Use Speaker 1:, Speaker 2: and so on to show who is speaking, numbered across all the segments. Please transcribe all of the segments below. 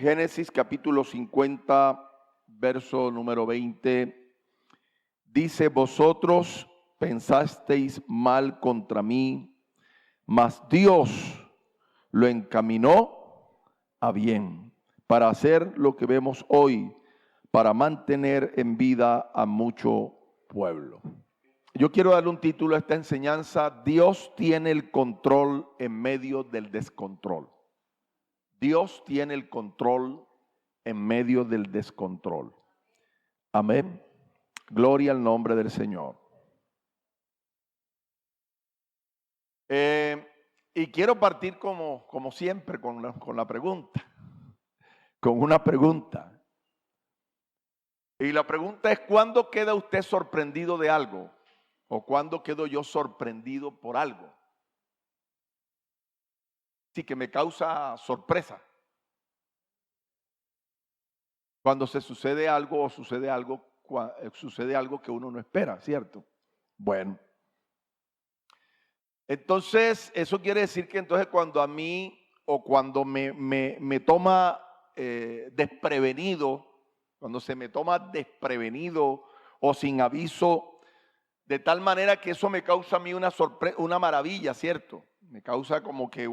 Speaker 1: Génesis capítulo 50, verso número 20, dice: vosotros pensasteis mal contra mí, mas Dios lo encaminó a bien, para hacer lo que vemos hoy, para mantener en vida a mucho pueblo. Yo quiero darle un título a esta enseñanza: Dios tiene el control en medio del descontrol. Dios tiene el control en medio del descontrol. Amén. Gloria al nombre del Señor. Y quiero partir como siempre con la pregunta, con una pregunta. Y la pregunta es: ¿cuándo queda usted sorprendido de algo? ¿O cuándo quedo yo sorprendido por algo? Sí, que me causa sorpresa. Cuando se sucede algo o sucede algo que uno no espera, ¿cierto? Bueno. Entonces, eso quiere decir que entonces cuando a mí o cuando me toma desprevenido, cuando se me toma desprevenido o sin aviso, de tal manera que eso me causa a mí una sorpresa, una maravilla, ¿cierto? Me causa como que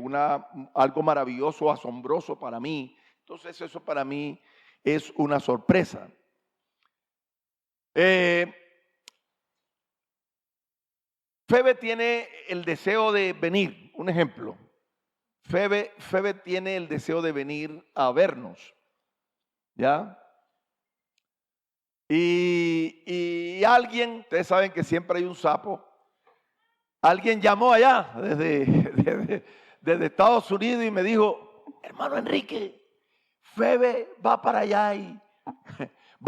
Speaker 1: algo maravilloso, asombroso para mí. Entonces eso para mí es una sorpresa. Febe tiene el deseo de venir, un ejemplo. Febe tiene el deseo de venir a vernos, ¿ya? Y alguien, ustedes saben que siempre hay un sapo, alguien llamó allá desde Estados Unidos y me dijo: hermano Enrique, Febe va para allá y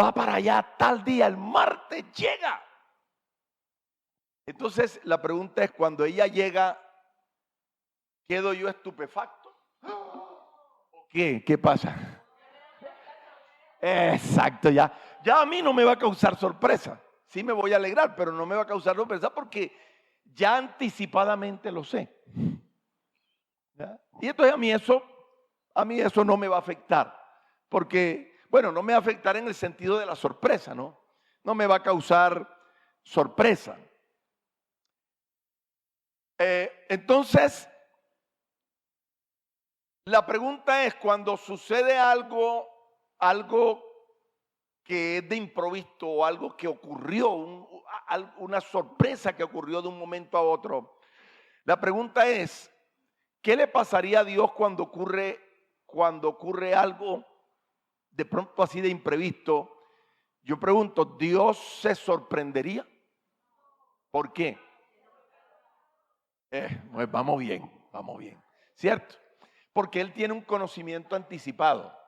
Speaker 1: va para allá tal día, el martes llega. Entonces la pregunta es: cuando ella llega, ¿quedo yo estupefacto? ¿Qué pasa? Exacto, ya a mí no me va a causar sorpresa. Sí me voy a alegrar, pero no me va a causar sorpresa porque ya anticipadamente lo sé. ¿Ya? Y entonces a mí eso no me va a afectar, porque, bueno, no me va a afectar en el sentido de la sorpresa, ¿no? No me va a causar sorpresa. Entonces, la pregunta es: cuando sucede algo que es de improviso o algo que ocurrió, una sorpresa que ocurrió de un momento a otro, la pregunta es: ¿qué le pasaría a Dios cuando ocurre algo de pronto así de imprevisto? Yo pregunto, ¿Dios se sorprendería? ¿Por qué? Pues vamos bien, ¿cierto? Porque Él tiene un conocimiento anticipado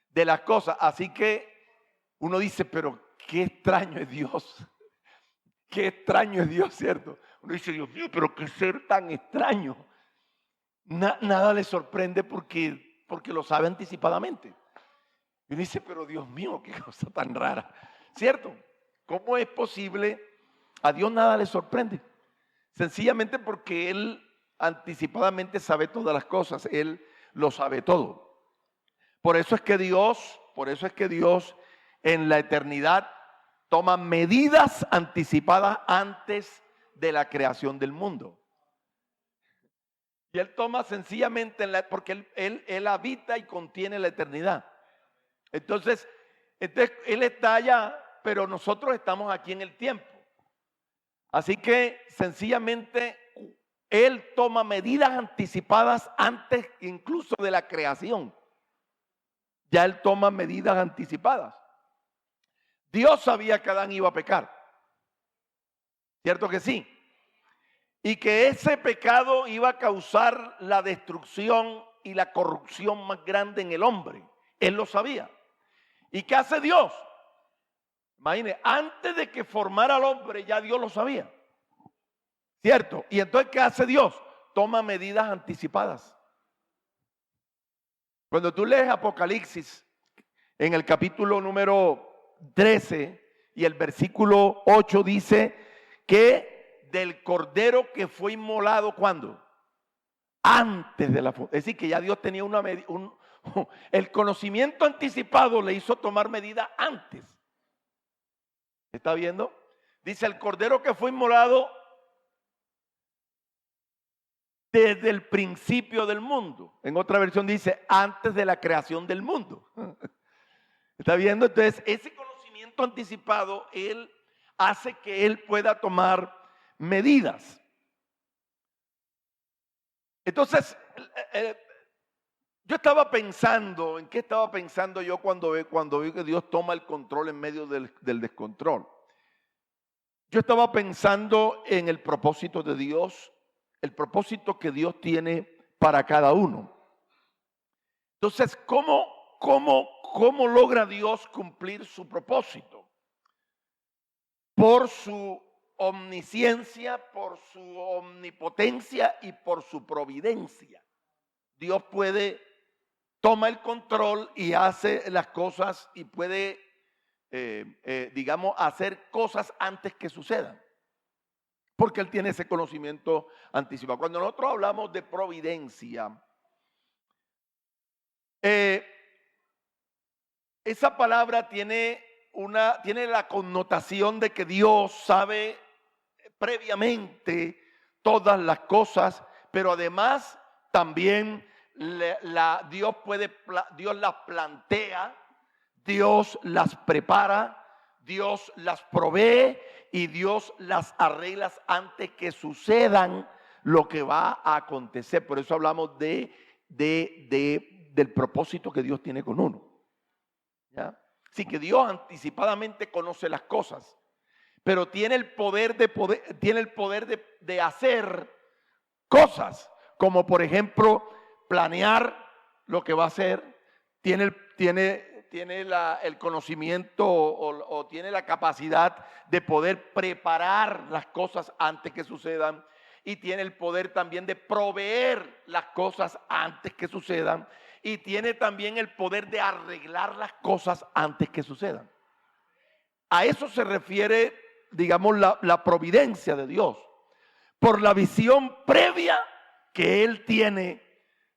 Speaker 1: de las cosas, así que uno dice: pero qué extraño es Dios, qué extraño es Dios, ¿cierto? Uno dice: Dios mío, pero qué ser tan extraño. Nada le sorprende porque lo sabe anticipadamente. Y uno dice: pero Dios mío, qué cosa tan rara, ¿cierto? ¿Cómo es posible? A Dios nada le sorprende. Sencillamente porque Él anticipadamente sabe todas las cosas. Él lo sabe todo. Por eso es que Dios en la eternidad toma medidas anticipadas antes de la creación del mundo. Y Él toma sencillamente, porque él habita y contiene la eternidad. Entonces Él está allá, pero nosotros estamos aquí en el tiempo. Así que sencillamente Él toma medidas anticipadas antes incluso de la creación. Ya Él toma medidas anticipadas. Dios sabía que Adán iba a pecar. ¿Cierto que sí? Y que ese pecado iba a causar la destrucción y la corrupción más grande en el hombre. Él lo sabía. ¿Y qué hace Dios? Imagine, antes de que formara al hombre ya Dios lo sabía. ¿Cierto? Y entonces, ¿qué hace Dios? Toma medidas anticipadas. Cuando tú lees Apocalipsis en el capítulo número 13 y el versículo 8 dice que del cordero que fue inmolado, ¿cuándo? Antes de la fundación. Es decir, que ya Dios tenía El conocimiento anticipado le hizo tomar medida antes. ¿Está viendo? Dice, el cordero que fue inmolado desde el principio del mundo. En otra versión dice, antes de la creación del mundo. ¿Está viendo? Entonces, ese conocimiento anticipado, él hace que él pueda tomar medidas. Entonces, yo estaba pensando, ¿en qué estaba pensando yo cuando vi que Dios toma el control en medio del descontrol? Yo estaba pensando en el propósito de Dios, el propósito que Dios tiene para cada uno. Entonces, ¿cómo logra Dios cumplir su propósito? Por su omnisciencia, por su omnipotencia y por su providencia. Dios toma el control y hace las cosas y puede, digamos, hacer cosas antes que sucedan. Porque Él tiene ese conocimiento anticipado. Cuando nosotros hablamos de providencia, esa palabra tiene la connotación de que Dios sabe previamente todas las cosas, pero además también Dios las plantea, Dios las prepara, Dios las provee y Dios las arregla antes que sucedan lo que va a acontecer. Por eso hablamos del propósito que Dios tiene con uno. ¿Ya? Así que Dios anticipadamente conoce las cosas, pero tiene el poder de hacer cosas, como por ejemplo planear lo que va a hacer, tiene el conocimiento o tiene la capacidad de poder preparar las cosas antes que sucedan, y tiene el poder también de proveer las cosas antes que sucedan, y tiene también el poder de arreglar las cosas antes que sucedan. A eso se refiere, digamos, la providencia de Dios, por la visión previa que Él tiene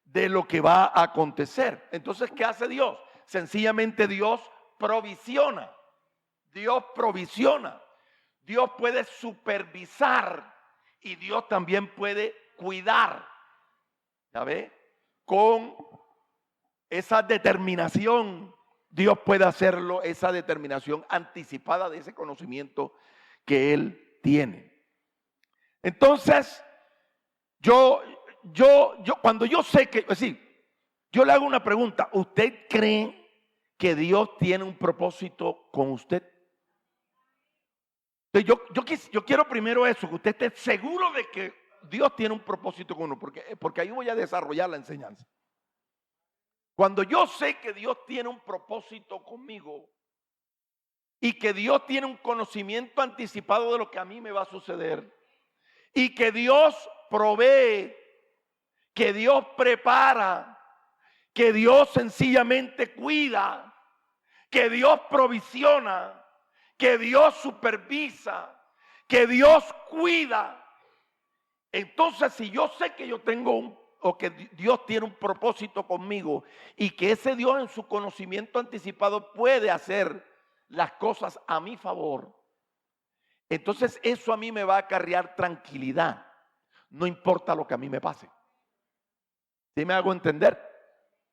Speaker 1: de lo que va a acontecer. Entonces, ¿qué hace Dios? Sencillamente Dios provisiona. Dios provisiona. Dios puede supervisar y Dios también puede cuidar. ¿Ya ve? Con esa determinación, Dios puede hacerlo, esa determinación anticipada de ese conocimiento que Él tiene. Entonces, cuando yo sé que, es decir, yo le hago una pregunta: ¿usted cree que Dios tiene un propósito con usted? Entonces yo quiero primero eso, que usted esté seguro de que Dios tiene un propósito con uno, porque ahí voy a desarrollar la enseñanza. Cuando yo sé que Dios tiene un propósito conmigo y que Dios tiene un conocimiento anticipado de lo que a mí me va a suceder, y que Dios provee, que Dios prepara, que Dios sencillamente cuida, que Dios provisiona, que Dios supervisa, que Dios cuida. Entonces, si yo sé que yo tengo que Dios tiene un propósito conmigo y que ese Dios en su conocimiento anticipado puede hacer las cosas a mi favor, entonces eso a mí me va a acarrear tranquilidad, no importa lo que a mí me pase. ¿Sí me hago entender?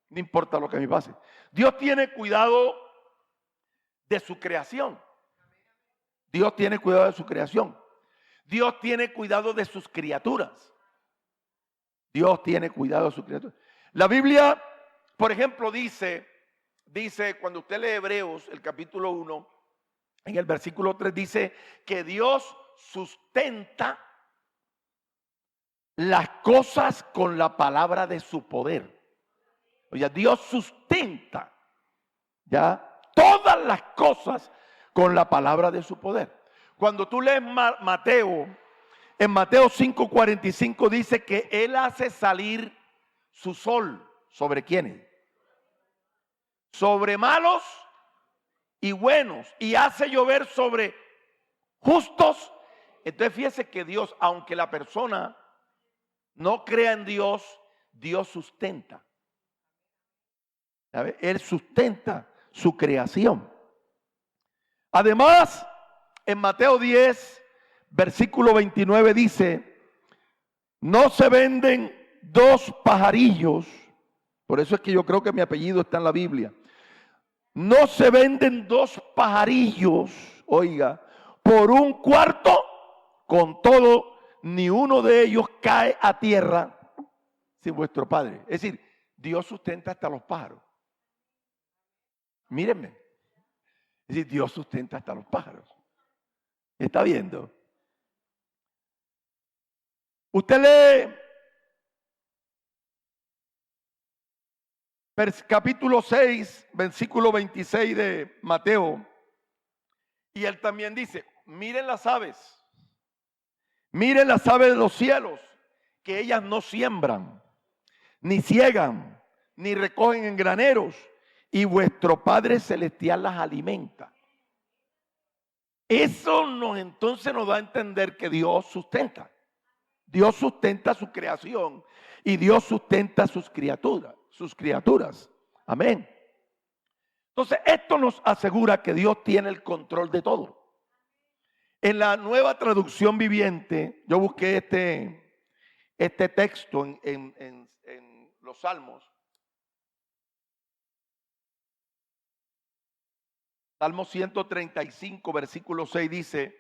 Speaker 1: No importa lo que a mí pase. Dios tiene cuidado de su creación. Dios tiene cuidado de su creación. Dios tiene cuidado de sus criaturas. Dios tiene cuidado de sus criaturas. La Biblia, por ejemplo, dice cuando usted lee Hebreos, el capítulo 1, en el versículo 3 dice que Dios sustenta las cosas con la palabra de su poder. O sea, Dios sustenta ya todas las cosas con la palabra de su poder. Cuando tú lees Mateo, en Mateo 5:45 dice que Él hace salir su sol. ¿Sobre quiénes? Sobre malos y buenos, y hace llover sobre justos. Entonces fíjese que Dios, aunque la persona no crea en Dios, Dios sustenta. ¿Sabe? Él sustenta su creación. Además, en Mateo 10, versículo 29 dice, no se venden dos pajarillos, por eso es que yo creo que mi apellido está en la Biblia. No se venden dos pajarillos, oiga, por un cuarto, con todo, ni uno de ellos cae a tierra sin vuestro Padre. Es decir, Dios sustenta hasta los pájaros. Mírenme. Es decir, Dios sustenta hasta los pájaros. ¿Está viendo? Usted lee capítulo 6, versículo 26 de Mateo. Y él también dice, miren las aves de los cielos, que ellas no siembran, ni ciegan, ni recogen en graneros, y vuestro Padre Celestial las alimenta. Eso entonces nos da a entender que Dios sustenta. Dios sustenta su creación y Dios sustenta sus criaturas. Amén. Entonces, esto nos asegura que Dios tiene el control de todo. En la Nueva Traducción Viviente, yo busqué este texto en los Salmos. Salmo 135, versículo 6 dice,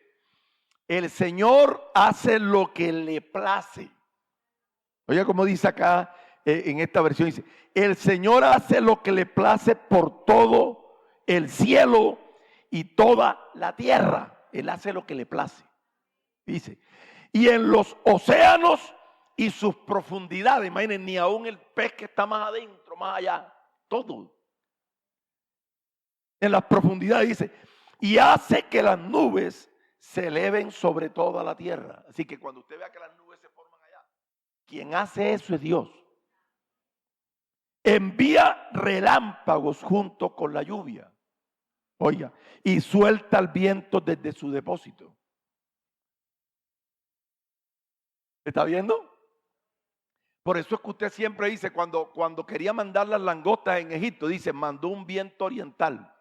Speaker 1: el Señor hace lo que le place. Oiga como dice acá en esta versión, dice, el Señor hace lo que le place por todo el cielo y toda la tierra. Él hace lo que le place. Dice, y en los océanos y sus profundidades, imaginen, ni aún el pez que está más adentro, más allá, todo. En las profundidades dice, y hace que las nubes se eleven sobre toda la tierra. Así que cuando usted vea que las nubes se forman allá, quien hace eso es Dios. Envía relámpagos junto con la lluvia. Oiga, y suelta el viento desde su depósito. ¿Está viendo? Por eso es que usted siempre dice, cuando quería mandar las langostas en Egipto, dice, mandó un viento oriental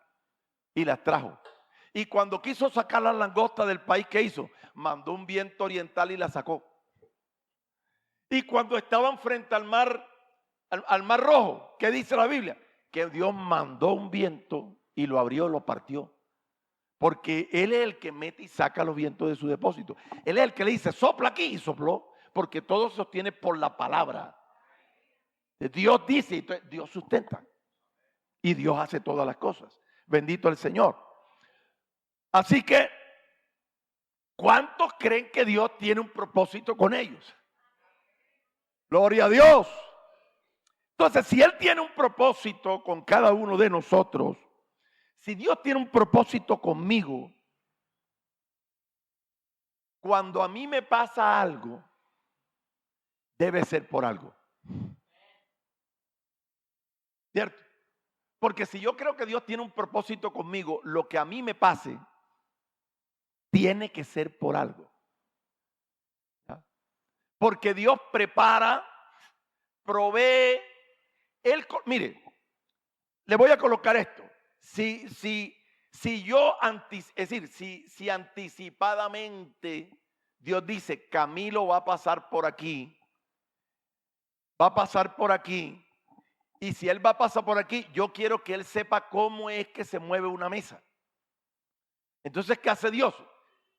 Speaker 1: y las trajo. Y cuando quiso sacar las langostas del país, ¿qué hizo? Mandó un viento oriental y las sacó. Y cuando estaban frente al mar Rojo, ¿qué dice la Biblia? Que Dios mandó un viento y lo abrió, lo partió. Porque Él es el que mete y saca los vientos de su depósito. Él es el que le dice, sopla aquí, y sopló. Porque todo se sostiene por la palabra. Dios dice, y Dios sustenta. Y Dios hace todas las cosas. Bendito el Señor. Así que, ¿cuántos creen que Dios tiene un propósito con ellos? Gloria a Dios. Entonces, si Él tiene un propósito con cada uno de nosotros, si Dios tiene un propósito conmigo, cuando a mí me pasa algo, debe ser por algo. ¿Cierto? Porque si yo creo que Dios tiene un propósito conmigo, lo que a mí me pase, tiene que ser por algo. ¿Ya? Porque Dios prepara, provee. Mire, le voy a colocar esto. Si anticipadamente Dios dice, Camilo va a pasar por aquí, y si él va a pasar por aquí, yo quiero que él sepa cómo es que se mueve una mesa. Entonces, ¿qué hace Dios?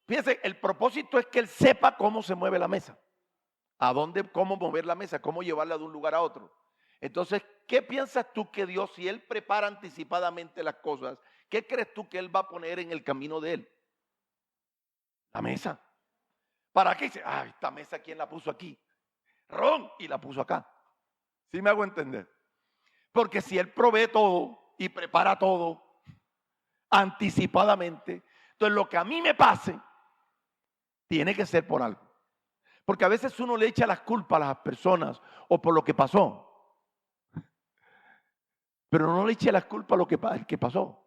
Speaker 1: Fíjense, el propósito es que él sepa cómo se mueve la mesa, cómo mover la mesa, cómo llevarla de un lugar a otro. Entonces, ¿qué piensas tú que Dios, si Él prepara anticipadamente las cosas, qué crees tú que Él va a poner en el camino de Él? La mesa. ¿Para qué? Dice, esta mesa, ¿quién la puso aquí? Ron, y la puso acá. ¿Sí me hago entender? Porque si Él provee todo y prepara todo anticipadamente, entonces lo que a mí me pase, tiene que ser por algo. Porque a veces uno le echa las culpas a las personas o por lo que pasó. Pero no le eche las culpas a lo que pasó.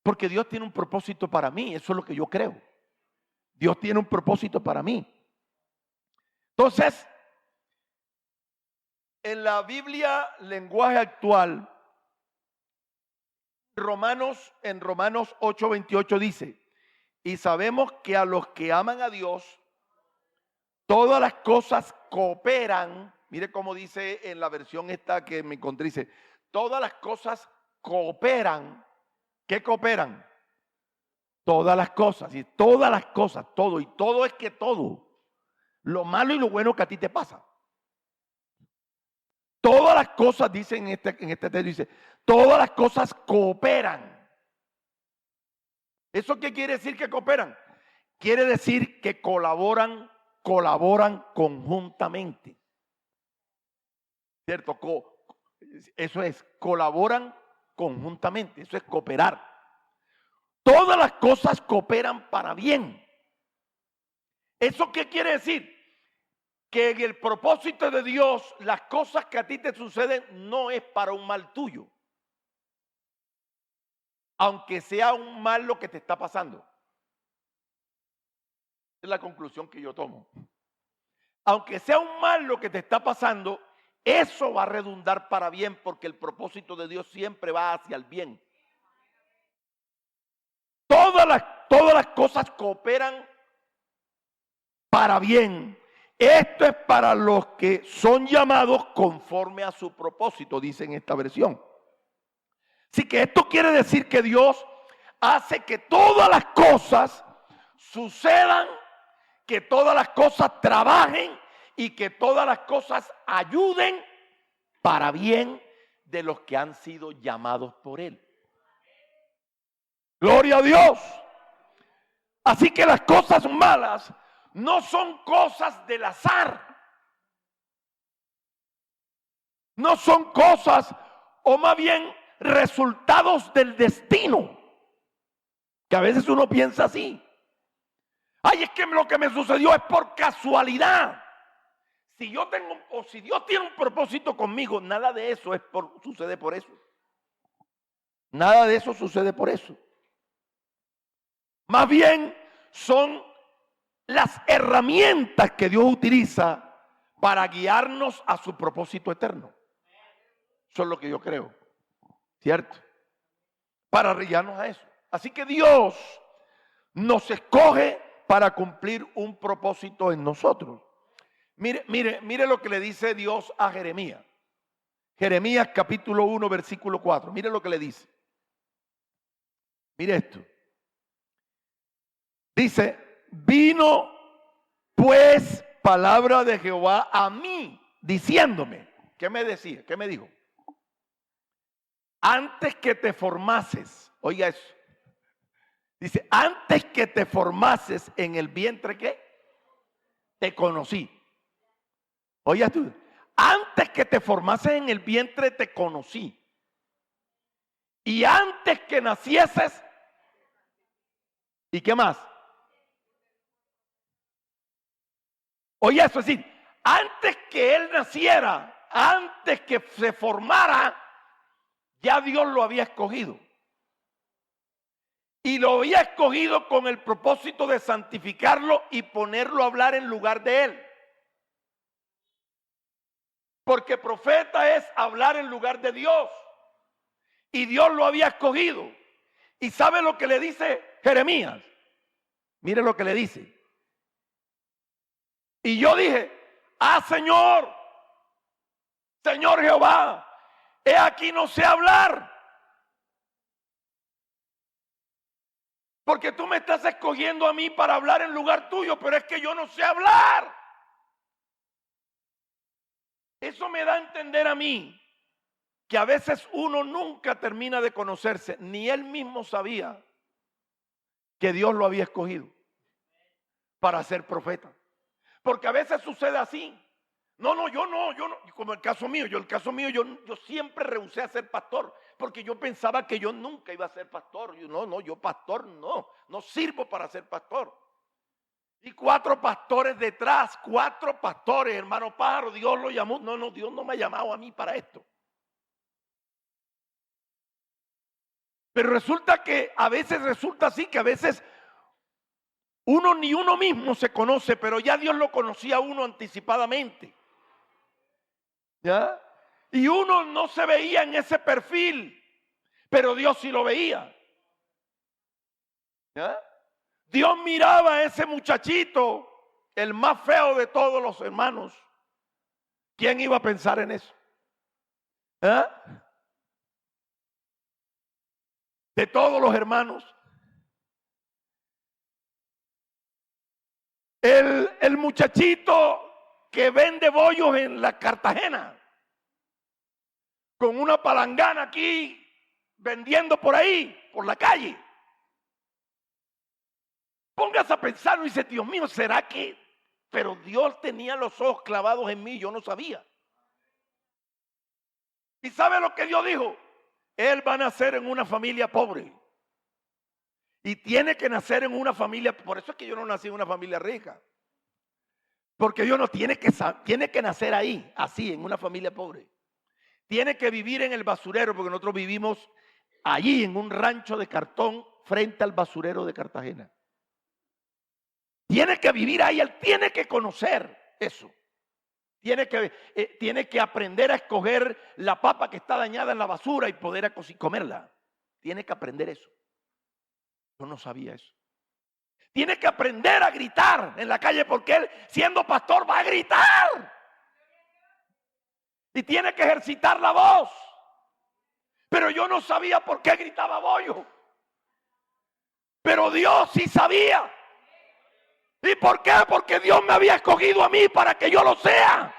Speaker 1: Porque Dios tiene un propósito para mí, eso es lo que yo creo. Dios tiene un propósito para mí. Entonces, En la Biblia, lenguaje actual, en Romanos 8:28 dice, y sabemos que a los que aman a Dios, todas las cosas cooperan. Mire cómo dice en la versión esta que me encontré, dice, todas las cosas cooperan. ¿Qué cooperan? Todas las cosas, y todas las cosas, todo, y todo es que todo, lo malo y lo bueno que a ti te pasa. Todas las cosas, dice en este texto, dice, todas las cosas cooperan. ¿Eso qué quiere decir que cooperan? Quiere decir que colaboran conjuntamente. ¿Cierto? Eso es, colaboran conjuntamente, eso es cooperar. Todas las cosas cooperan para bien. ¿Eso qué quiere decir? Que en el propósito de Dios, las cosas que a ti te suceden no es para un mal tuyo. Aunque sea un mal lo que te está pasando. Es la conclusión que yo tomo. Aunque sea un mal lo que te está pasando, eso va a redundar para bien, porque el propósito de Dios siempre va hacia el bien. Todas las cosas cooperan para bien. Esto es para los que son llamados conforme a su propósito, dice en esta versión. Así que esto quiere decir que Dios hace que todas las cosas sucedan, que todas las cosas trabajen y que todas las cosas ayuden para bien de los que han sido llamados por Él. Gloria a Dios. Así que las cosas malas no son cosas del azar. No son cosas, o más bien resultados del destino. Que a veces uno piensa así. Ay, es que lo que me sucedió es por casualidad. Si yo tengo, o si Dios tiene un propósito conmigo, nada de eso sucede por eso. Nada de eso sucede por eso. Más bien son las herramientas que Dios utiliza para guiarnos a su propósito eterno. Eso es lo que yo creo, ¿cierto? Para guiarnos a eso. Así que Dios nos escoge para cumplir un propósito en nosotros. Mire lo que le dice Dios a Jeremías. Jeremías capítulo 1, versículo 4. Mire lo que le dice. Mire esto. Dice, vino pues palabra de Jehová a mí, diciéndome. ¿Qué me decía? ¿Qué me dijo? Antes que te formases, oiga eso. Dice, antes que te formases en el vientre, ¿qué? Te conocí. Oiga tú, antes que te formases en el vientre te conocí. Y antes que nacieses, ¿y qué más? Oye, eso es decir, antes que él naciera, antes que se formara, ya Dios lo había escogido. Y lo había escogido con el propósito de santificarlo y ponerlo a hablar en lugar de él. Porque profeta es hablar en lugar de Dios. Y Dios lo había escogido. ¿Y sabe lo que le dice Jeremías? Mire lo que le dice. Y yo dije, Señor, Señor Jehová, he aquí no sé hablar. Porque tú me estás escogiendo a mí para hablar en lugar tuyo, pero es que yo no sé hablar. Eso me da a entender a mí que a veces uno nunca termina de conocerse, ni él mismo sabía que Dios lo había escogido para ser profeta. Porque a veces sucede así. No, yo no, como el caso mío, yo siempre rehusé a ser pastor, porque yo pensaba que yo nunca iba a ser pastor. Yo pastor no sirvo para ser pastor. Y 4 pastores detrás, 4 pastores, hermano Pájaro, Dios lo llamó. No, Dios no me ha llamado a mí para esto. Pero resulta que a veces que a veces ni uno mismo se conoce, pero ya Dios lo conocía a uno anticipadamente. ¿Ya? Y uno no se veía en ese perfil, pero Dios sí lo veía. ¿Ya? Dios miraba a ese muchachito, el más feo de todos los hermanos. ¿Quién iba a pensar en eso? ¿Ya? De todos los hermanos. El muchachito que vende bollos en la Cartagena, con una palangana aquí, vendiendo por ahí, por la calle. Póngase a pensar y dice, Dios mío, ¿será que? Pero Dios tenía los ojos clavados en mí, yo no sabía. ¿Y sabe lo que Dios dijo? Él va a nacer en una familia pobre. Y tiene que nacer en una familia, por eso es que yo no nací en una familia rica. Porque Dios no tiene que nacer ahí, así, en una familia pobre. Tiene que vivir en el basurero, porque nosotros vivimos allí en un rancho de cartón frente al basurero de Cartagena. Tiene que vivir ahí, él tiene que conocer eso. Tiene que aprender a escoger la papa que está dañada en la basura y poder comerla. Tiene que aprender eso. Yo no sabía eso. Tiene que aprender a gritar en la calle porque él, siendo pastor, va a gritar. Y tiene que ejercitar la voz. Pero yo no sabía por qué gritaba bollo. Pero Dios sí sabía. ¿Y por qué? Porque Dios me había escogido a mí para que yo lo sea.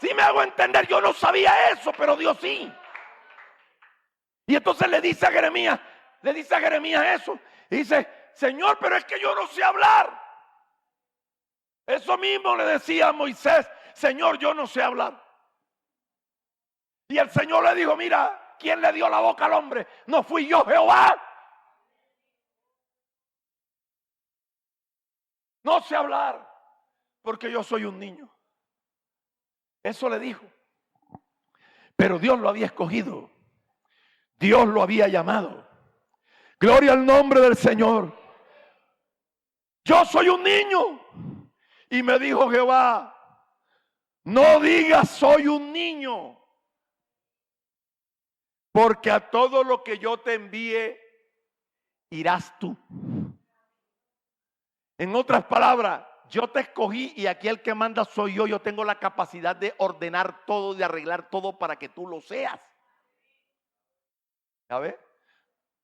Speaker 1: Si me hago entender, yo no sabía eso, pero Dios sí. Y entonces le dice a Jeremías eso. Y dice, Señor, pero es que yo no sé hablar. Eso mismo le decía a Moisés, Señor, yo no sé hablar. Y el Señor le dijo, mira, ¿quién le dio la boca al hombre? No fui yo, Jehová. No sé hablar porque yo soy un niño. Eso le dijo. Pero Dios lo había escogido. Dios lo había llamado. Gloria al nombre del Señor. Yo soy un niño. Y me dijo Jehová, no digas soy un niño, porque a todo lo que yo te envíe irás tú. En otras palabras, yo te escogí y aquí el que manda soy yo. Yo tengo la capacidad de ordenar todo, de arreglar todo para que tú lo seas. ¿Sabes?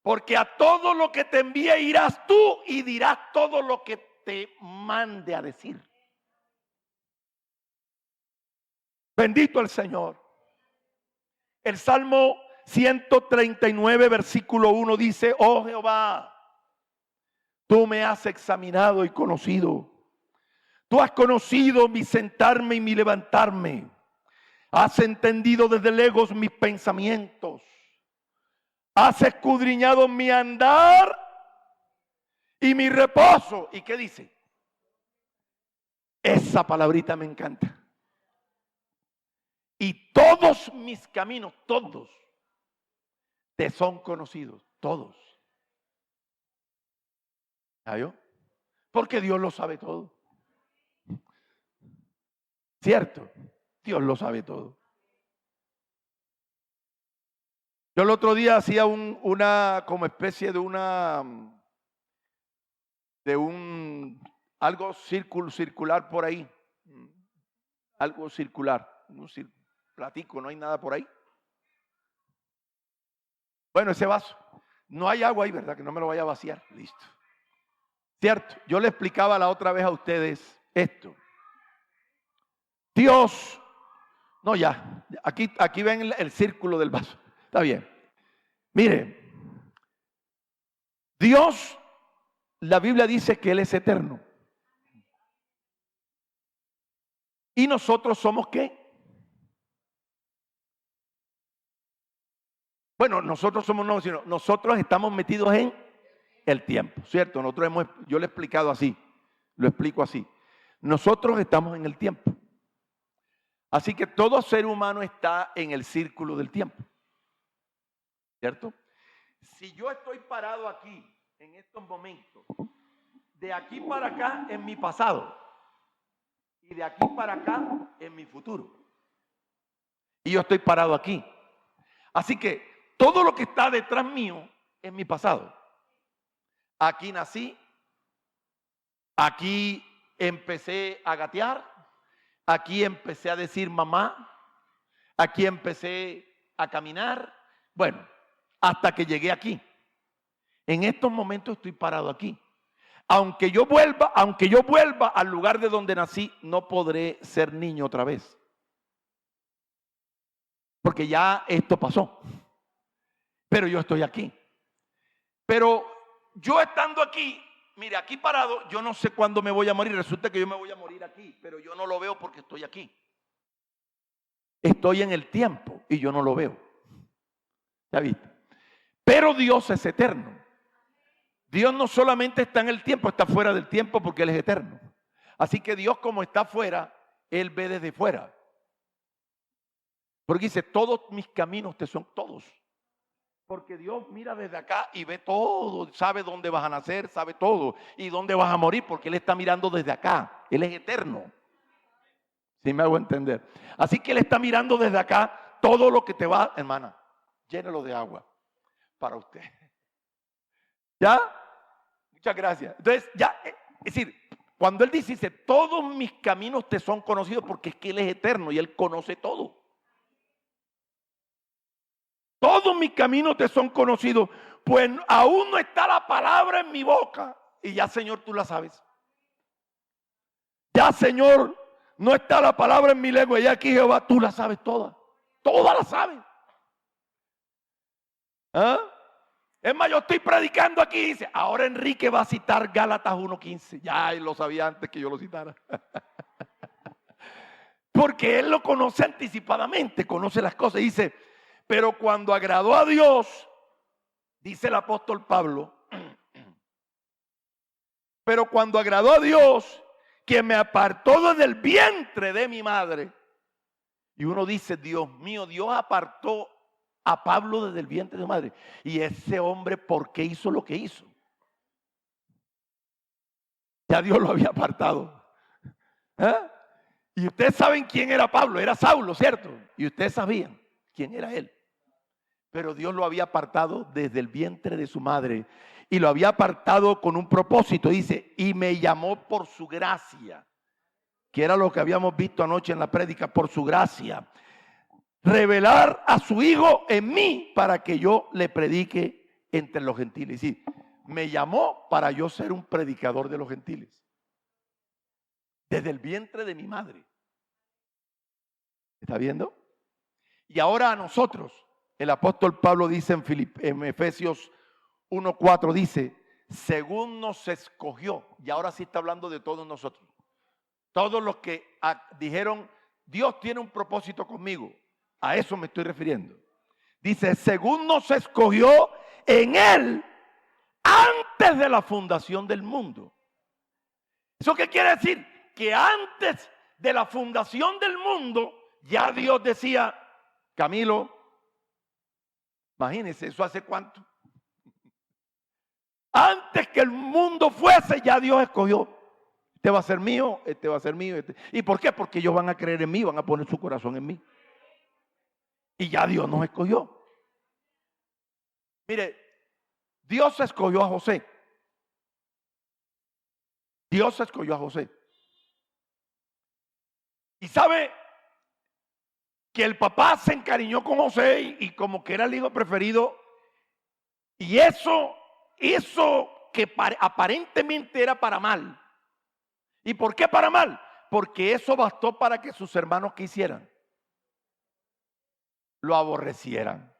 Speaker 1: Porque a todo lo que te envíe irás tú y dirás todo lo que te mande a decir. Bendito el Señor. El Salmo 139, versículo 1 dice, oh Jehová, tú me has examinado y conocido. Tú has conocido mi sentarme y mi levantarme. Has entendido desde lejos mis pensamientos. Has escudriñado mi andar y mi reposo. ¿Y qué dice? Esa palabrita me encanta. Y todos mis caminos, todos, te son conocidos. Todos. ¿Sabes? Porque Dios lo sabe todo. ¿Cierto? Dios lo sabe todo. Yo el otro día hacía una como especie de algo circular por ahí. Algo circular. Un platico, no hay nada por ahí. Bueno, ese vaso. No hay agua ahí, ¿verdad? Que no me lo vaya a vaciar. Listo. ¿Cierto? Yo le explicaba la otra vez a ustedes esto. Dios, no ya, aquí ven el círculo del vaso. Está bien. Mire, Dios, la Biblia dice que Él es eterno. ¿Y nosotros somos qué? Bueno, nosotros somos no, sino nosotros estamos metidos en el tiempo, ¿cierto? Yo le he explicado así, lo explico así. Nosotros estamos en el tiempo. Así que todo ser humano está en el círculo del tiempo, ¿cierto? Si yo estoy parado aquí, en estos momentos, de aquí para acá en mi pasado y de aquí para acá en mi futuro. Y yo estoy parado aquí. Así que todo lo que está detrás mío es mi pasado. Aquí nací, aquí empecé a gatear, aquí empecé a decir mamá, aquí empecé a caminar. Bueno, hasta que llegué aquí. En estos momentos estoy parado aquí. Aunque yo vuelva al lugar de donde nací, no podré ser niño otra vez. Porque ya esto pasó. Pero yo estoy aquí. Pero yo estando aquí, mire, aquí parado, yo no sé cuándo me voy a morir. Resulta que yo me voy a morir aquí, pero yo no lo veo porque estoy aquí. Estoy en el tiempo y yo no lo veo. ¿Ya viste? Pero Dios es eterno. Dios no solamente está en el tiempo, está fuera del tiempo porque Él es eterno. Así que Dios, como está fuera, Él ve desde fuera. Porque dice, todos mis caminos te son todos. Porque Dios mira desde acá y ve todo, sabe dónde vas a nacer, sabe todo y dónde vas a morir, porque Él está mirando desde acá. Él es eterno. ¿Sí me hago entender? Así que Él está mirando desde acá todo lo que te va, hermana, llénelo de agua para usted. ¿Ya? Muchas gracias. Entonces, ya, es decir, cuando Él dice, todos mis caminos te son conocidos, porque es que Él es eterno y Él conoce todo. Todos mis caminos te son conocidos, pues aún no está la palabra en mi boca. Y ya, Señor, tú la sabes. Ya, Señor, no está la palabra en mi lengua. Ya aquí, Jehová, tú la sabes toda. Toda la sabes. ¿Ah? Es más, yo estoy predicando aquí y dice, ahora Enrique va a citar Gálatas 1:15. Ya él lo sabía antes que yo lo citara. Porque él lo conoce anticipadamente, conoce las cosas. Dice, pero cuando agradó a Dios, dice el apóstol Pablo, pero cuando agradó a Dios, que me apartó desde el vientre de mi madre. Y uno dice, Dios mío, Dios apartó a Pablo desde el vientre de su madre. Y ese hombre, ¿por qué hizo lo que hizo? Ya Dios lo había apartado. ¿Eh? Y ustedes saben quién era Pablo, era Saulo, ¿cierto? Y ustedes sabían quién era él. Pero Dios lo había apartado desde el vientre de su madre. Y lo había apartado con un propósito. Dice, y me llamó por su gracia. Que era lo que habíamos visto anoche en la prédica, por su gracia. Revelar a su Hijo en mí para que yo le predique entre los gentiles. Y sí, me llamó para yo ser un predicador de los gentiles. Desde el vientre de mi madre. ¿Está viendo? Y ahora a nosotros, el apóstol Pablo dice en Efesios 1:4, dice, según nos escogió, y ahora sí está hablando de todos nosotros. Todos los que dijeron, Dios tiene un propósito conmigo. A eso me estoy refiriendo. Dice, según nos escogió en Él antes de la fundación del mundo. ¿Eso qué quiere decir? Que antes de la fundación del mundo, ya Dios decía, Camilo, imagínense, ¿eso hace cuánto? Antes que el mundo fuese, ya Dios escogió. Este va a ser mío, este va a ser mío. ¿Y por qué? Porque ellos van a creer en mí, van a poner su corazón en mí. Y ya Dios nos escogió. Mire, Dios escogió a José. Dios escogió a José. Y sabe que el papá se encariñó con José y como que era el hijo preferido. Y eso que aparentemente era para mal. ¿Y por qué para mal? Porque eso bastó para que sus hermanos, ¿qué hicieran? Lo aborrecieran.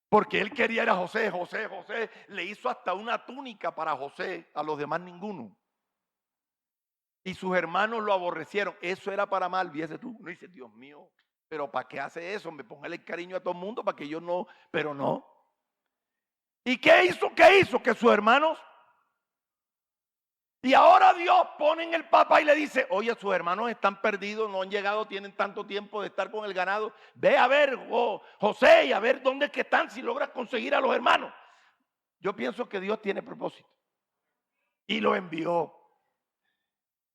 Speaker 1: Porque él quería era José. José le hizo hasta una túnica para José, a los demás ninguno. Y sus hermanos lo aborrecieron. Eso era para mal, viese tú. Uno dice, Dios mío, pero ¿para qué hace eso? Me ponga el cariño a todo el mundo para que yo no, pero no. ¿Y qué hizo? ¿Qué hizo? Que sus hermanos. Y ahora Dios pone en el papá y le dice, oye, sus hermanos están perdidos, no han llegado, tienen tanto tiempo de estar con el ganado. Ve a ver, José, y a ver dónde es que están, si logras conseguir a los hermanos. Yo pienso que Dios tiene propósito. Y lo envió.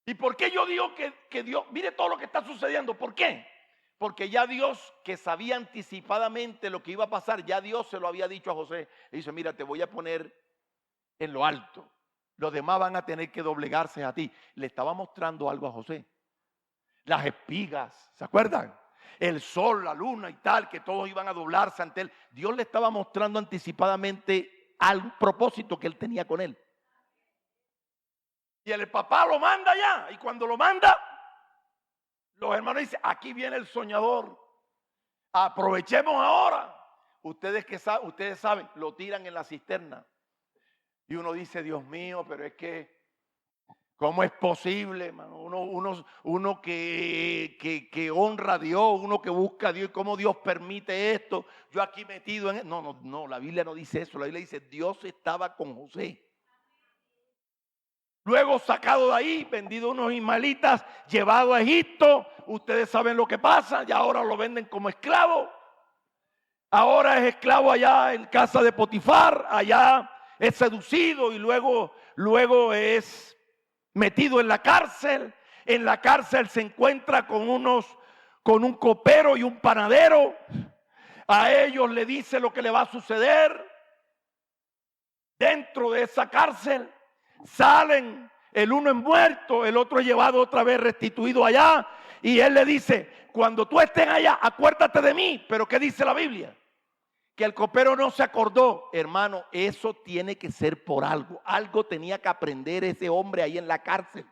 Speaker 1: ¿Y por qué yo digo que Dios, mire todo lo que está sucediendo? ¿Por qué? Porque ya Dios, que sabía anticipadamente lo que iba a pasar, ya Dios se lo había dicho a José. Y dice, mira, te voy a poner en lo alto. Los demás van a tener que doblegarse a ti. Le estaba mostrando algo a José. Las espigas, ¿se acuerdan? El sol, la luna y tal, que todos iban a doblarse ante él. Dios le estaba mostrando anticipadamente al propósito que él tenía con él. Y el papá lo manda ya. Y cuando lo manda, los hermanos dicen, aquí viene el soñador. Aprovechemos ahora. Ustedes saben, lo tiran en la cisterna. Y uno dice, Dios mío, pero es que, ¿cómo es posible, hermano? Uno que honra a Dios, uno que busca a Dios, ¿cómo Dios permite esto? Yo aquí metido en... No, la Biblia no dice eso. La Biblia dice, Dios estaba con José. Luego sacado de ahí, vendido a unos ismaelitas, llevado a Egipto. Ustedes saben lo que pasa, ya ahora lo venden como esclavo. Ahora es esclavo allá en casa de Potifar, allá es seducido y luego es metido en la cárcel. En la cárcel se encuentra con un copero y un panadero. A ellos le dice lo que le va a suceder. Dentro de esa cárcel salen, el uno es muerto, el otro es llevado otra vez restituido allá. Y él le dice, cuando tú estés allá, acuérdate de mí. Pero ¿qué dice la Biblia? Que el copero no se acordó. Hermano, eso tiene que ser por algo. Algo tenía que aprender ese hombre ahí en la cárcel.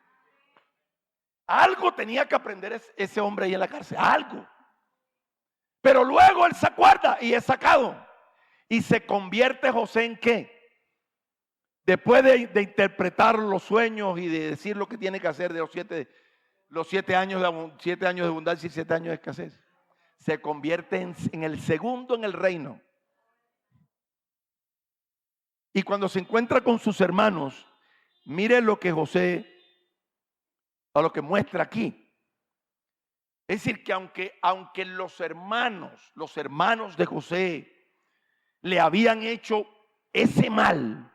Speaker 1: Algo tenía que aprender ese hombre ahí en la cárcel. Algo. Pero luego él se acuerda y es sacado. Y se convierte José en ¿qué? Después de interpretar los sueños y de decir lo que tiene que hacer de los 7 años de abundancia y 7 años de escasez, se convierte en el segundo en el reino. Y cuando se encuentra con sus hermanos, mire lo que a lo que muestra aquí. Es decir, que aunque los hermanos de José le habían hecho ese mal,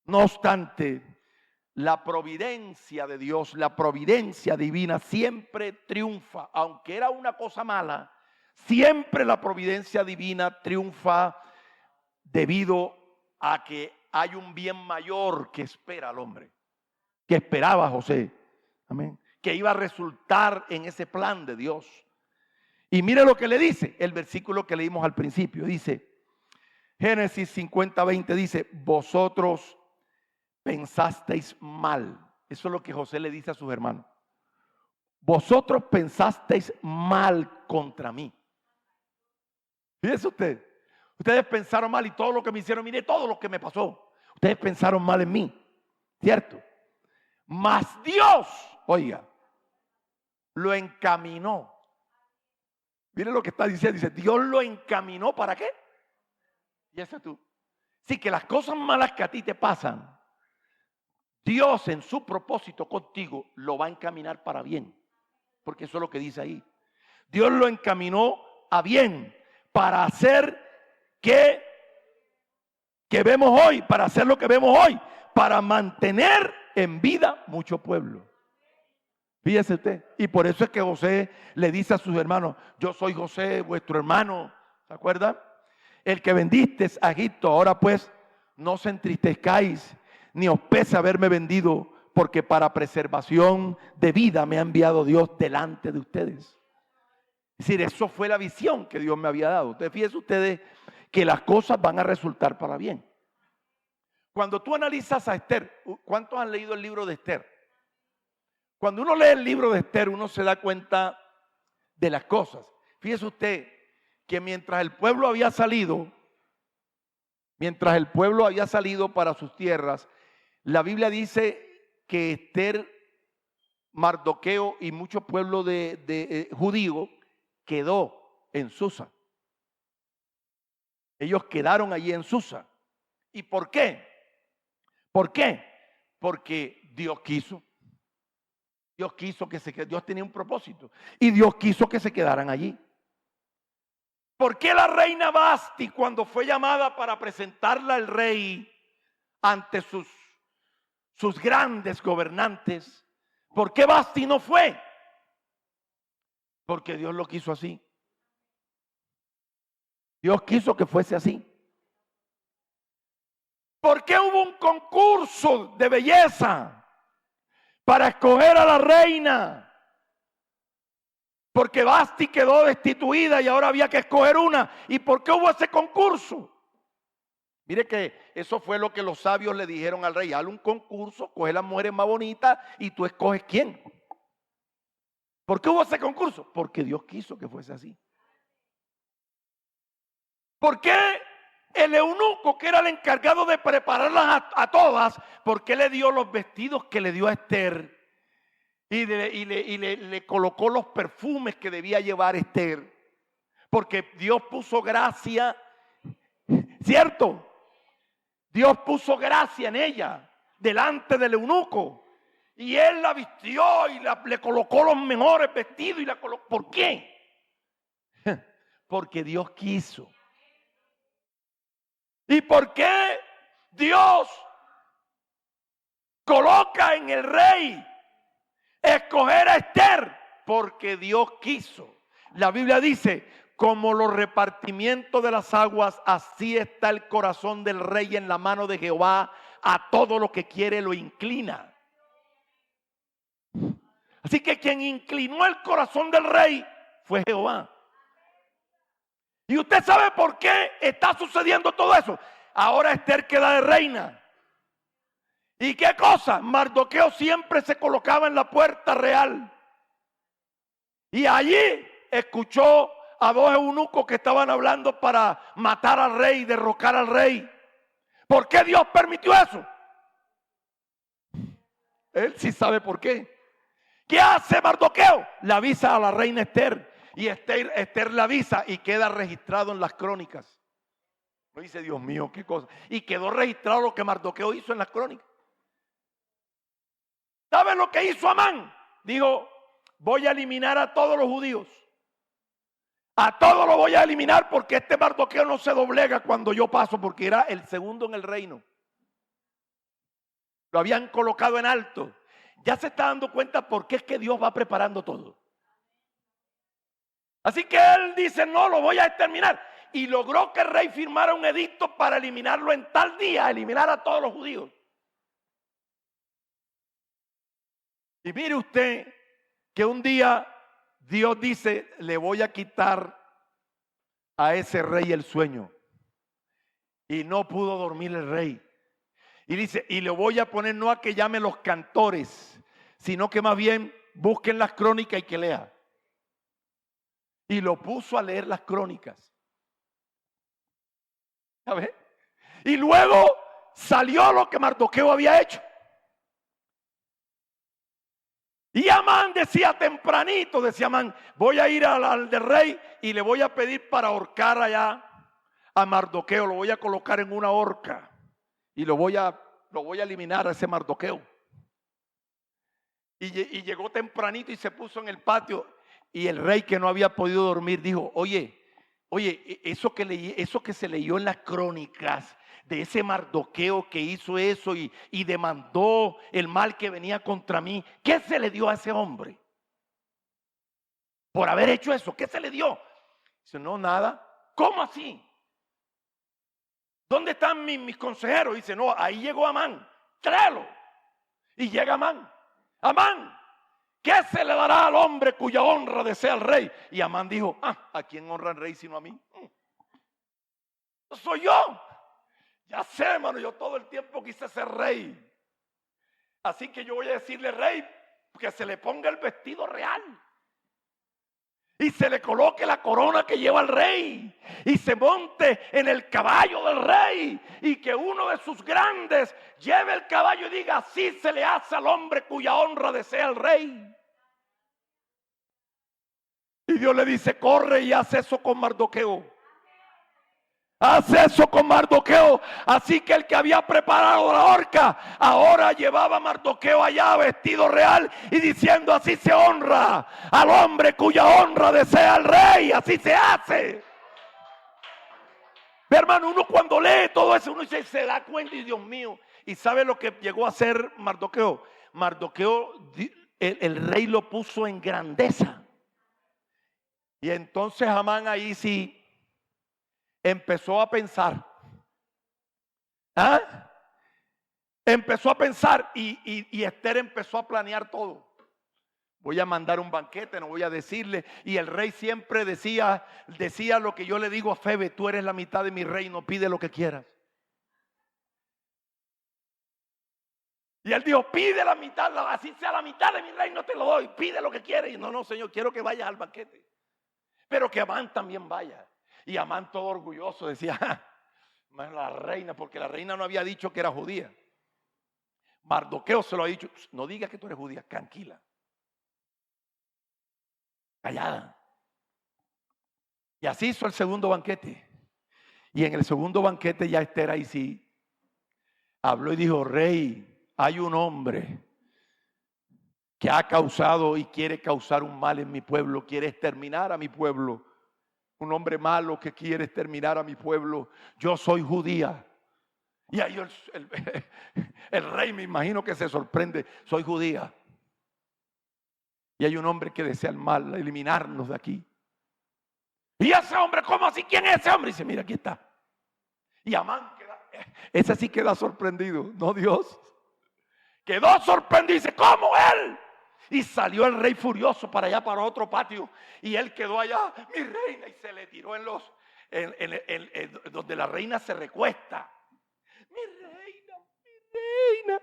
Speaker 1: no obstante, la providencia de Dios, la providencia divina siempre triunfa. Aunque era una cosa mala, siempre la providencia divina triunfa debido a que hay un bien mayor que espera al hombre, que esperaba a José, amén, que iba a resultar en ese plan de Dios. Y mire lo que le dice el versículo que leímos al principio. Dice, Génesis 50:20 dice, vosotros pensasteis mal. Eso es lo que José le dice a sus hermanos. Vosotros pensasteis mal contra mí. Fíjese usted. Ustedes pensaron mal y todo lo que me hicieron, mire todo lo que me pasó. Ustedes pensaron mal en mí, ¿cierto? Mas Dios, oiga, lo encaminó. Mire lo que está diciendo, dice, Dios lo encaminó, ¿para qué? Y eso tú. Sí, que las cosas malas que a ti te pasan, Dios en su propósito contigo lo va a encaminar para bien. Porque eso es lo que dice ahí. Dios lo encaminó a bien para hacer que vemos hoy, para hacer lo que vemos hoy, para mantener en vida mucho pueblo. Fíjese usted. Y por eso es que José le dice a sus hermanos, yo soy José, vuestro hermano. ¿Se acuerda? El que vendisteis a Egipto. Ahora pues no os entristezcáis, ni os pese haberme vendido, porque para preservación de vida me ha enviado Dios delante de ustedes. Es decir, eso fue la visión que Dios me había dado. Entonces, fíjense ustedes que las cosas van a resultar para bien. Cuando tú analizas a Esther, ¿cuántos han leído el libro de Esther? Cuando uno lee el libro de Esther, uno se da cuenta de las cosas. Fíjese usted que mientras el pueblo había salido para sus tierras, la Biblia dice que Esther, Mardoqueo y mucho pueblo de judío quedó en Susa. Ellos quedaron allí en Susa. ¿Y por qué? ¿Por qué? Porque Dios quiso. Dios quiso Dios tenía un propósito. Y Dios quiso que se quedaran allí. ¿Por qué la reina Vasti, cuando fue llamada para presentarla al rey ante sus grandes gobernantes, por qué Vasti no fue? Porque Dios lo quiso así. Dios quiso que fuese así. ¿Por qué hubo un concurso de belleza para escoger a la reina? Porque Vasti quedó destituida y ahora había que escoger una. ¿Y por qué hubo ese concurso? Mire que eso fue lo que los sabios le dijeron al rey. Haz un concurso, coge las mujeres más bonitas y tú escoges quién. ¿Por qué hubo ese concurso? Porque Dios quiso que fuese así. ¿Por qué el eunuco, que era el encargado de prepararlas a todas, por qué le dio los vestidos que le dio a Esther? Y le colocó los perfumes que debía llevar Esther. Porque Dios puso gracia, ¿cierto? Dios puso gracia en ella, delante del eunuco. Y él la vistió y le colocó los mejores vestidos y la colocó. ¿Por qué? Porque Dios quiso. ¿Y por qué Dios coloca en el rey escoger a Esther? Porque Dios quiso. La Biblia dice, como los repartimientos de las aguas, así está el corazón del rey en la mano de Jehová, a todo lo que quiere lo inclina. Así que quien inclinó el corazón del rey fue Jehová. Y usted sabe por qué está sucediendo todo eso. Ahora Esther queda de reina. ¿Y qué cosa? Mardoqueo siempre se colocaba en la puerta real. Y allí escuchó a dos eunucos que estaban hablando para matar al rey, derrocar al rey. ¿Por qué Dios permitió eso? Él sí sabe por qué. ¿Qué hace Mardoqueo? Le avisa a la reina Esther. Y Esther le avisa y queda registrado en las crónicas. No dice, Dios mío, qué cosa. Y quedó registrado lo que Mardoqueo hizo en las crónicas. ¿Sabe lo que hizo Amán? Dijo, voy a eliminar a todos los judíos. A todos los voy a eliminar porque este Mardoqueo no se doblega cuando yo paso, porque era el segundo en el reino. Lo habían colocado en alto. Ya se está dando cuenta por qué es que Dios va preparando todo. Así que él dice, no, lo voy a exterminar. Y logró que el rey firmara un edicto para eliminarlo en tal día, eliminar a todos los judíos. Y mire usted que un día Dios dice, le voy a quitar a ese rey el sueño. Y no pudo dormir el rey. Y dice, y le voy a poner no a que llame los cantores, sino que más bien busquen las crónicas y que lea. Y lo puso a leer las crónicas. ¿Sabes? Y luego salió lo que Mardoqueo había hecho. Y Amán decía tempranito, decía Amán, voy a ir al del rey y le voy a pedir para ahorcar allá a Mardoqueo. Lo voy a colocar en una horca y lo voy a eliminar a ese Mardoqueo. Y llegó tempranito y se puso en el patio. Y el rey, que no había podido dormir, dijo, oye, eso que se leyó en las crónicas de ese Mardoqueo que hizo eso y demandó el mal que venía contra mí, ¿qué se le dio a ese hombre? Por haber hecho eso, ¿qué se le dio? Dice, no, nada. ¿Cómo así? ¿Dónde están mis consejeros? Dice, no, ahí llegó Amán, tráelo. Y llega Amán. Amán, ¿qué se le dará al hombre cuya honra desea el rey? Y Amán dijo, ¿a quién honra el rey sino a mí? Soy yo. Ya sé, hermano, yo todo el tiempo quise ser rey. Así que yo voy a decirle, rey, que se le ponga el vestido real. Y se le coloque la corona que lleva el rey. Y se monte en el caballo del rey. Y que uno de sus grandes lleve el caballo y diga, así se le hace al hombre cuya honra desea el rey. Y Dios le dice, corre y haz eso con Mardoqueo. Haz eso con Mardoqueo. Así que el que había preparado la horca, ahora llevaba a Mardoqueo allá vestido real y diciendo, así se honra al hombre cuya honra desea el rey. Así se hace. Mi hermano, uno cuando lee todo eso, uno se da cuenta y Dios mío. ¿Y sabe lo que llegó a hacer Mardoqueo? Mardoqueo, el rey lo puso en grandeza. Y entonces Amán ahí sí empezó a pensar. ¿Ah? Empezó a pensar y Esther empezó a planear todo. Voy a mandar un banquete, no voy a decirle. Y el rey siempre decía lo que yo le digo a Febe: tú eres la mitad de mi reino, pide lo que quieras. Y él dijo: pide la mitad, así sea la mitad de mi reino te lo doy, pide lo que quieras. Y no, Señor, quiero que vayas al banquete, pero que Amán también vaya. Y Amán, todo orgulloso, decía: la reina, porque la reina no había dicho que era judía. Mardoqueo se lo ha dicho: no digas que tú eres judía, tranquila, callada. Y así hizo el segundo banquete. Y en el segundo banquete ya Esther ahí sí habló y dijo: rey, hay un hombre que ha causado y quiere causar un mal en mi pueblo, quiere exterminar a mi pueblo. Un hombre malo que quiere exterminar a mi pueblo. Yo soy judía. Y ahí el rey, me imagino que se sorprende: soy judía. Y hay un hombre que desea el mal, eliminarnos de aquí. Y ese hombre, ¿cómo así? ¿Quién es ese hombre? Y dice: mira, aquí está. Y Amán ese sí queda sorprendido, no Dios. Quedó sorprendido y dice: ¿cómo él? Y salió el rey furioso para allá, para otro patio. Y él quedó allá: mi reina. Y se le tiró donde la reina se recuesta. Mi reina, mi reina.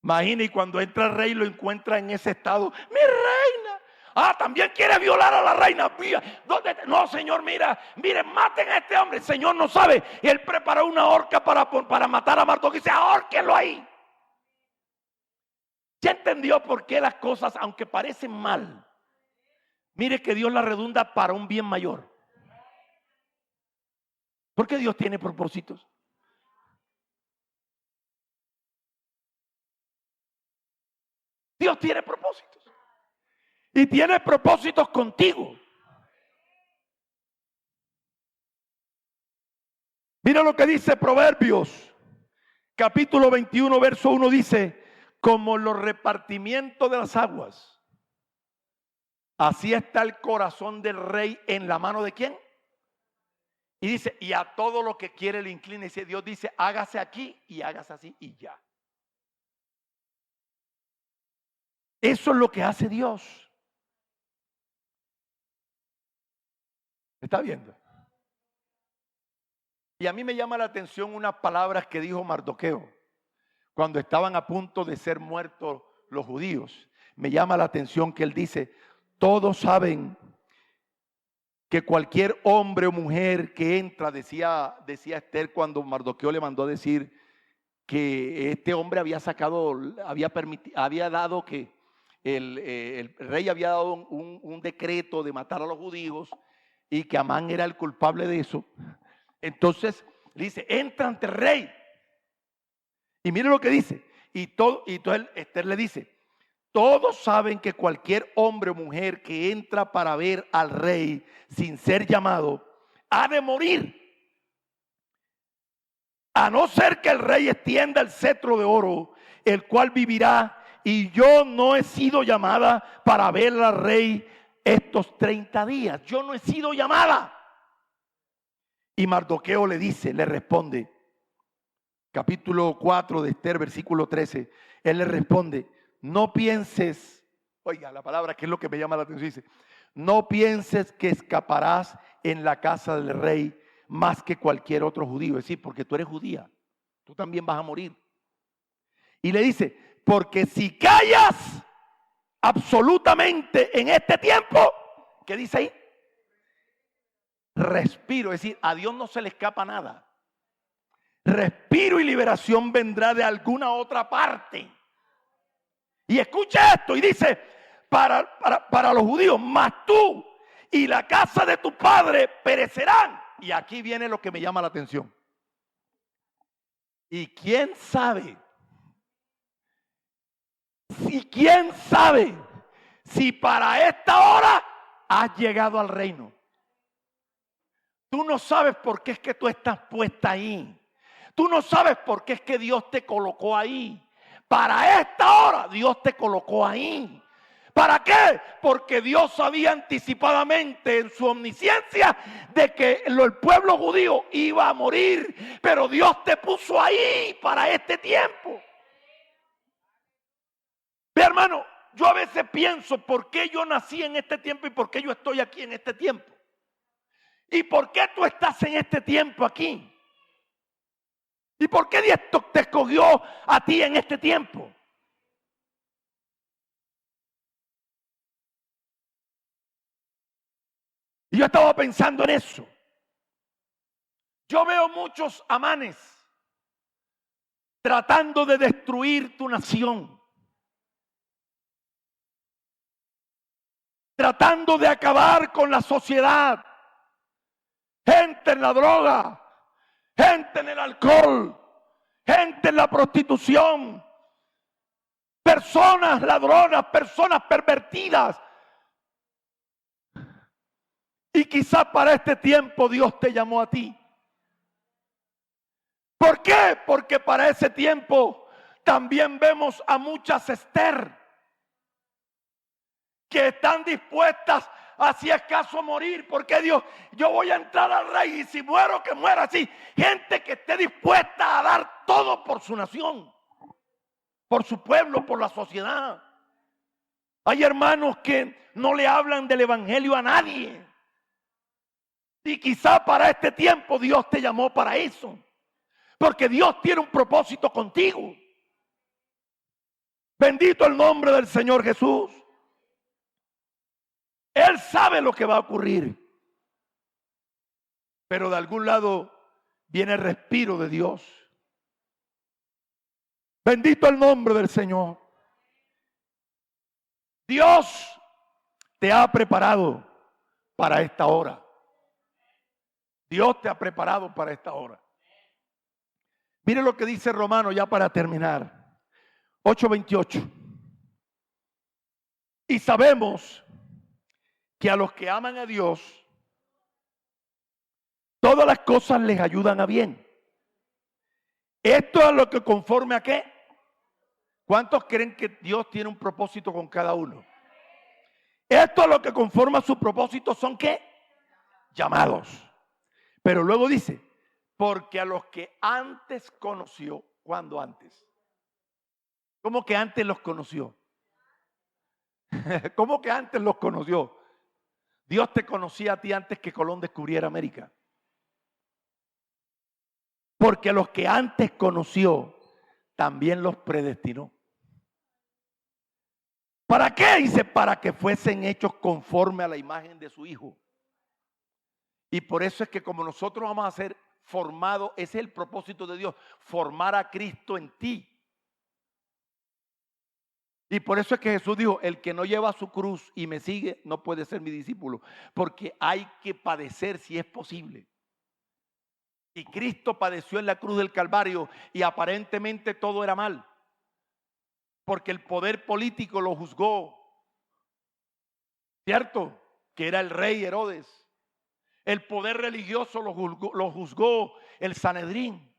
Speaker 1: Imagina, y cuando entra el rey lo encuentra en ese estado: mi reina. Ah, también quiere violar a la reina. ¿Dónde? No, Señor, miren, maten a este hombre. El Señor no sabe. Y él preparó una horca para matar a Mardoqueo. Y dice: ahórquenlo ahí. Ya entendió por qué las cosas, aunque parecen mal, mire que Dios las redunda para un bien mayor. Porque Dios tiene propósitos. Dios tiene propósitos. Y tiene propósitos contigo. Mira lo que dice Proverbios, capítulo 21, verso 1, dice: como los repartimientos de las aguas, así está el corazón del rey en la mano de ¿quién? Y dice: y a todo lo que quiere le inclina. Y dice, Dios dice: hágase aquí y hágase así y ya. Eso es lo que hace Dios. ¿Está viendo? Y a mí me llama la atención unas palabras que dijo Mardoqueo cuando estaban a punto de ser muertos los judíos. Me llama la atención que él dice: todos saben que cualquier hombre o mujer que entra, decía Esther cuando Mardoqueo le mandó a decir que este hombre había dado que el rey había dado un decreto de matar a los judíos y que Amán era el culpable de eso. Entonces le dice: entra ante el rey. Y mire lo que dice. Y entonces Esther le dice: todos saben que cualquier hombre o mujer que entra para ver al rey sin ser llamado ha de morir, a no ser que el rey extienda el cetro de oro, el cual vivirá. Y yo no he sido llamada para ver al rey estos 30 días. Yo no he sido llamada. Y Mardoqueo le responde, capítulo 4 de Esther, versículo 13. Él le responde: no pienses, oiga la palabra que es lo que me llama la atención, dice: no pienses que escaparás en la casa del rey más que cualquier otro judío. Es decir, porque tú eres judía, tú también vas a morir. Y le dice: porque si callas absolutamente en este tiempo, ¿qué dice ahí? Respiro, es decir, a Dios no se le escapa nada. Respiro y liberación vendrá de alguna otra parte. Y escucha esto, y dice: para los judíos, mas tú y la casa de tu padre perecerán. Y aquí viene lo que me llama la atención. Y quién sabe si para esta hora has llegado al reino. Tú no sabes por qué es que tú estás puesta ahí. Tú no sabes por qué es que Dios te colocó ahí. Para esta hora Dios te colocó ahí. ¿Para qué? Porque Dios sabía anticipadamente en su omnisciencia de que el pueblo judío iba a morir. Pero Dios te puso ahí para este tiempo. Ve, hermano, yo a veces pienso por qué yo nací en este tiempo y por qué yo estoy aquí en este tiempo. ¿Y por qué tú estás en este tiempo aquí? ¿Y por qué Dios te escogió a ti en este tiempo? Y yo estaba pensando en eso. Yo veo muchos Amanes tratando de destruir tu nación, tratando de acabar con la sociedad. Gente en la droga, gente en el alcohol, gente en la prostitución, personas ladronas, personas pervertidas. Y quizás para este tiempo Dios te llamó a ti. ¿Por qué? Porque para ese tiempo también vemos a muchas Esther que están dispuestas a si es caso morir. Porque Dios, yo voy a entrar al rey y si muero, que muera así. Gente que esté dispuesta a dar todo por su nación, por su pueblo, por la sociedad. Hay hermanos que no le hablan del evangelio a nadie. Y quizá para este tiempo Dios te llamó para eso. Porque Dios tiene un propósito contigo. Bendito el nombre del Señor Jesús. Él sabe lo que va a ocurrir. Pero de algún lado viene el respiro de Dios. Bendito el nombre del Señor. Dios te ha preparado para esta hora. Dios te ha preparado para esta hora. Mire lo que dice Romano ya para terminar. 8:28. Y sabemos que a los que aman a Dios, todas las cosas les ayudan a bien. Esto es lo que conforme a qué. ¿Cuántos creen que Dios tiene un propósito con cada uno? Esto es lo que conforma a su propósito son qué. Llamados. Pero luego dice, porque a los que antes conoció, ¿cuándo antes? ¿Cómo que antes los conoció? ¿Cómo que antes los conoció? Dios te conocía a ti antes que Colón descubriera América. Porque a los que antes conoció, también los predestinó. ¿Para qué? Dice, para que fuesen hechos conforme a la imagen de su Hijo. Y por eso es que como nosotros vamos a ser formados, ese es el propósito de Dios, formar a Cristo en ti. Y por eso es que Jesús dijo, el que no lleva su cruz y me sigue no puede ser mi discípulo, porque hay que padecer si es posible. Y Cristo padeció en la cruz del Calvario y aparentemente todo era mal, porque el poder político lo juzgó, ¿cierto? Que era el rey Herodes. El poder religioso lo juzgó el Sanedrín.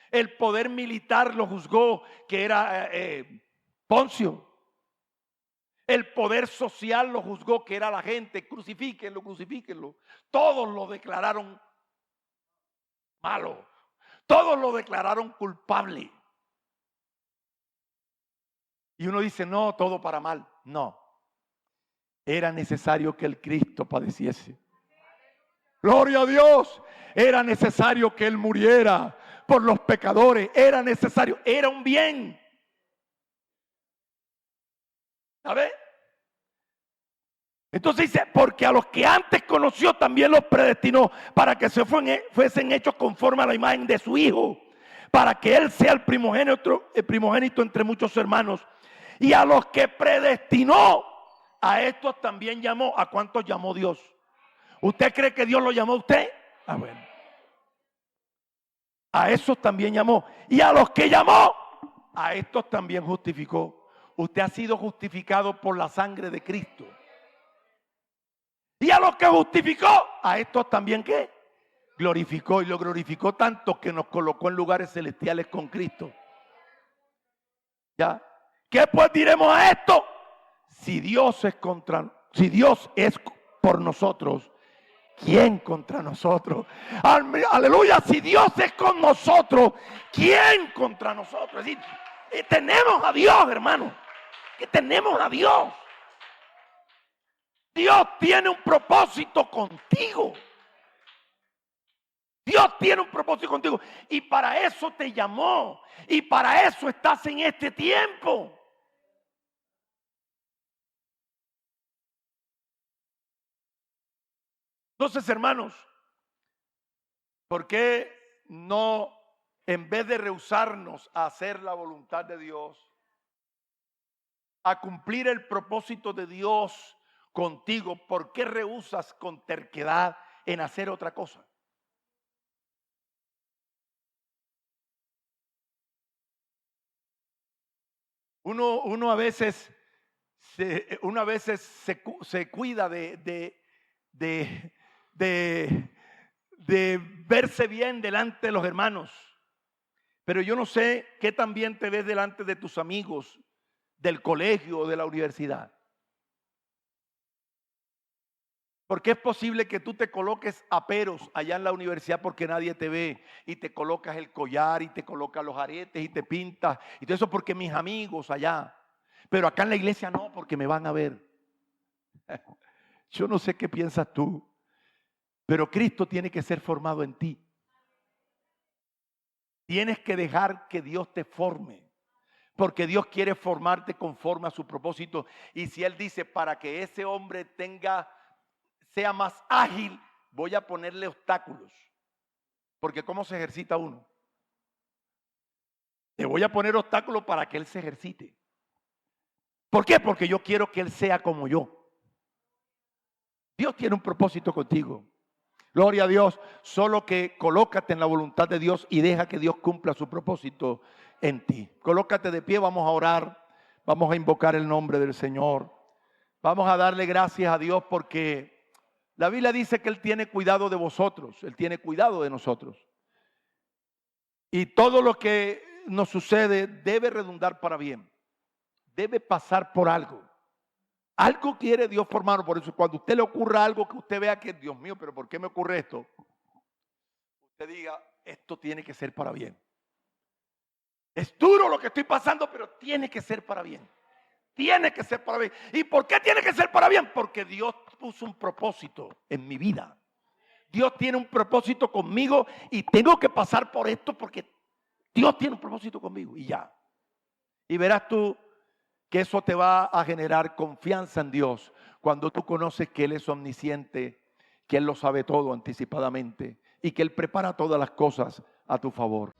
Speaker 1: El poder militar lo juzgó, que era Poncio. El poder social lo juzgó, que era la gente. Crucifíquenlo, crucifíquenlo. Todos lo declararon malo. Todos lo declararon culpable. Y uno dice, no, todo para mal. No. Era necesario que el Cristo padeciese. Gloria a Dios. Era necesario que Él muriera por los pecadores. Era necesario. Era un bien. ¿Sabe? Entonces dice, porque a los que antes conoció también los predestinó para que se fuesen hechos conforme a la imagen de su Hijo, para que Él sea el primogénito entre muchos hermanos. Y a los que predestinó, a estos también llamó. ¿A cuántos llamó Dios? ¿Usted cree que Dios lo llamó a usted? Ah, bueno. A esos también llamó. Y a los que llamó, a estos también justificó. Usted ha sido justificado por la sangre de Cristo. Y a los que justificó, a estos también ¿qué? Glorificó. Y lo glorificó tanto que nos colocó en lugares celestiales con Cristo. ¿Ya? ¿Qué pues diremos a esto? Si Dios es por nosotros, ¿quién contra nosotros? Aleluya, si Dios es con nosotros, ¿quién contra nosotros? Es decir, tenemos a Dios, hermano, que tenemos a Dios. Dios tiene un propósito contigo. Dios tiene un propósito contigo y para eso te llamó y para eso estás en este tiempo. Entonces, hermanos, ¿por qué no, en vez de rehusarnos a hacer la voluntad de Dios, a cumplir el propósito de Dios contigo, por qué rehusas con terquedad en hacer otra cosa? Uno a veces se cuida de verse bien delante de los hermanos. Pero yo no sé qué tan bien te ves delante de tus amigos del colegio o de la universidad. Porque es posible que tú te coloques aperos allá en la universidad porque nadie te ve y te colocas el collar y te colocas los aretes y te pintas y todo eso porque mis amigos allá. Pero acá en la iglesia no, porque me van a ver. Yo no sé qué piensas tú, pero Cristo tiene que ser formado en ti. Tienes que dejar que Dios te forme, porque Dios quiere formarte conforme a su propósito. Y si Él dice, para que ese hombre sea más ágil, voy a ponerle obstáculos. Porque ¿cómo se ejercita uno? Le voy a poner obstáculos para que Él se ejercite. ¿Por qué? Porque yo quiero que Él sea como yo. Dios tiene un propósito contigo. Gloria a Dios, solo que colócate en la voluntad de Dios y deja que Dios cumpla su propósito en ti. Colócate de pie, vamos a orar, vamos a invocar el nombre del Señor. Vamos a darle gracias a Dios porque la Biblia dice que Él tiene cuidado de vosotros, Él tiene cuidado de nosotros. Y todo lo que nos sucede debe redundar para bien, debe pasar por algo. Algo quiere Dios formar, por eso cuando a usted le ocurra algo que usted vea que, Dios mío, pero ¿por qué me ocurre esto? Usted diga, esto tiene que ser para bien. Es duro lo que estoy pasando, pero tiene que ser para bien. Tiene que ser para bien. ¿Y por qué tiene que ser para bien? Porque Dios puso un propósito en mi vida. Dios tiene un propósito conmigo y tengo que pasar por esto porque Dios tiene un propósito conmigo y ya. Y verás tú que eso te va a generar confianza en Dios cuando tú conoces que Él es omnisciente, que Él lo sabe todo anticipadamente y que Él prepara todas las cosas a tu favor.